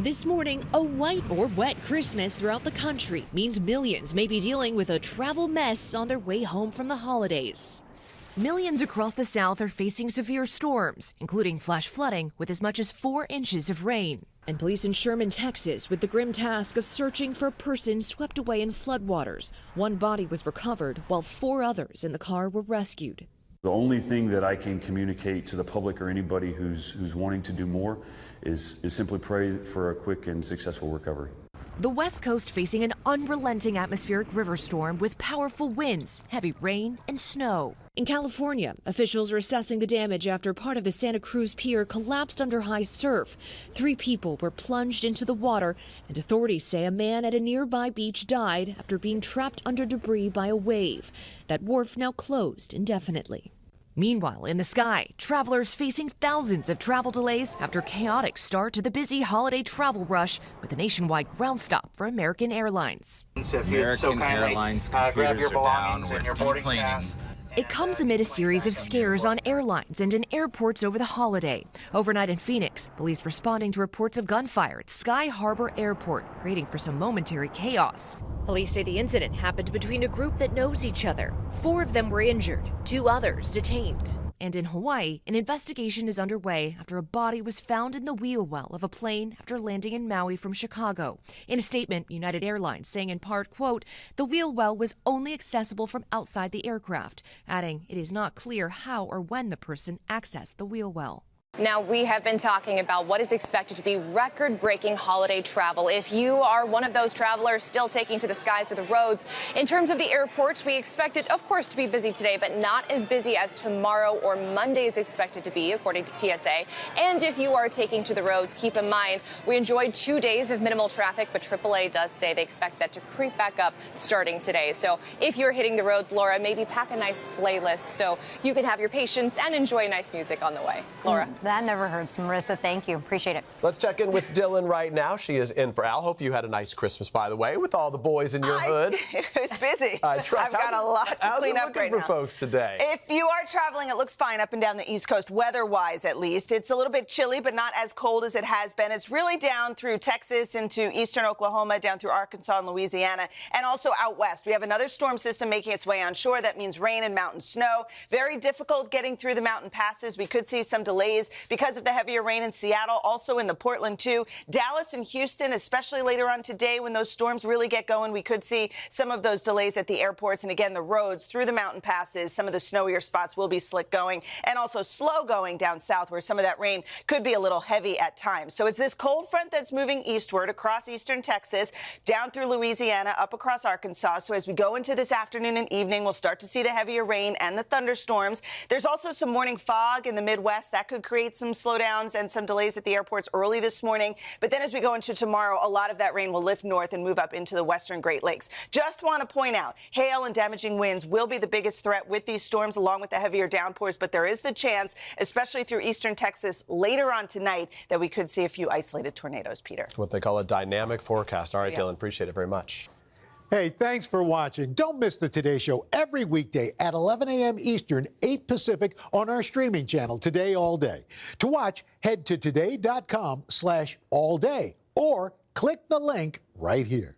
This morning, a white or wet Christmas throughout the country means millions may be dealing with a travel mess on their way home from the holidays. Millions across the South are facing severe storms, including flash flooding with as much as 4 inches of rain. And police in Sherman, Texas, with the grim task of searching for a person swept away in floodwaters. 1 body was recovered, while 4 others in the car were rescued. The only thing that I can communicate to the public or anybody who's wanting to do more is simply pray for a quick and successful recovery. The West Coast facing an unrelenting atmospheric river storm with powerful winds, heavy rain, and snow. In California, officials are assessing the damage after part of the Santa Cruz Pier collapsed under high surf. 3 people were plunged into the water, and authorities say a man at a nearby beach died after being trapped under debris by a wave. That wharf now closed indefinitely. Meanwhile, in the sky, travelers facing thousands of travel delays after chaotic start to the busy holiday travel rush with a nationwide ground stop for American Airlines. American Airlines computers are down. We're deep cleaning. It comes amid a series of scares on airlines and in airports over the holiday. Overnight in Phoenix, police responding to reports of gunfire at Sky Harbor Airport, creating for some momentary chaos. Police say the incident happened between a group that knows each other. 4 of them were injured, 2 others detained. And in Hawaii, an investigation is underway after a body was found in the wheel well of a plane after landing in Maui from Chicago. In a statement, United Airlines saying in part, quote, "The wheel well was only accessible from outside the aircraft," adding it is not clear how or when the person accessed the wheel well. Now, we have been talking about what is expected to be record-breaking holiday travel. If you are one of those travelers still taking to the skies or the roads, in terms of the airports, we expect it, of course, to be busy today, but not as busy as tomorrow or Monday is expected to be, according to TSA. And if you are taking to the roads, keep in mind, we enjoyed 2 days of minimal traffic, but AAA does say they expect that to creep back up starting today. So if you're hitting the roads, Laura, maybe pack a nice playlist so you can have your patience and enjoy nice music on the way. Laura. That never hurts. Marissa, thank you. Appreciate it. Let's check in with Dylan right now. She is in for Al. Hope you had a nice Christmas, by the way, with all the boys in your hood. It was busy. I trust. I've got a lot to clean up right for now. folks today? If you are traveling, it looks fine up and down the East Coast, weather-wise at least. It's a little bit chilly, but not as cold as it has been. It's really down through Texas into eastern Oklahoma, down through Arkansas and Louisiana, and also out west. We have another storm system making its way onshore. That means rain and mountain snow. Very difficult getting through the mountain passes. We could see some delays because of the heavier rain in Seattle, also in the Portland, too. Dallas and Houston, especially later on today when those storms really get going, we could see some of those delays at the airports. And again, the roads through the mountain passes, some of the snowier spots will be slick going and also slow going down south where some of that rain could be a little heavy at times. So it's this cold front that's moving eastward across eastern Texas, down through Louisiana, up across Arkansas. So as we go into this afternoon and evening, we'll start to see the heavier rain and the thunderstorms. There's also some morning fog in the Midwest that could create some slowdowns and some delays at the airports early this morning. But then as we go into tomorrow, a lot of that rain will lift north and move up into the western Great Lakes. Just want to point out, hail and damaging winds will be the biggest threat with these storms, along with the heavier downpours. But there is the chance, especially through eastern Texas later on tonight, that we could see a few isolated tornadoes, Peter. What they call a dynamic forecast. All right, Dylan, appreciate it very much. Hey, thanks for watching. Don't miss the Today Show every weekday at 11 a.m. Eastern, 8 Pacific on our streaming channel, Today All Day. To watch, head to today.com/allday or click the link right here.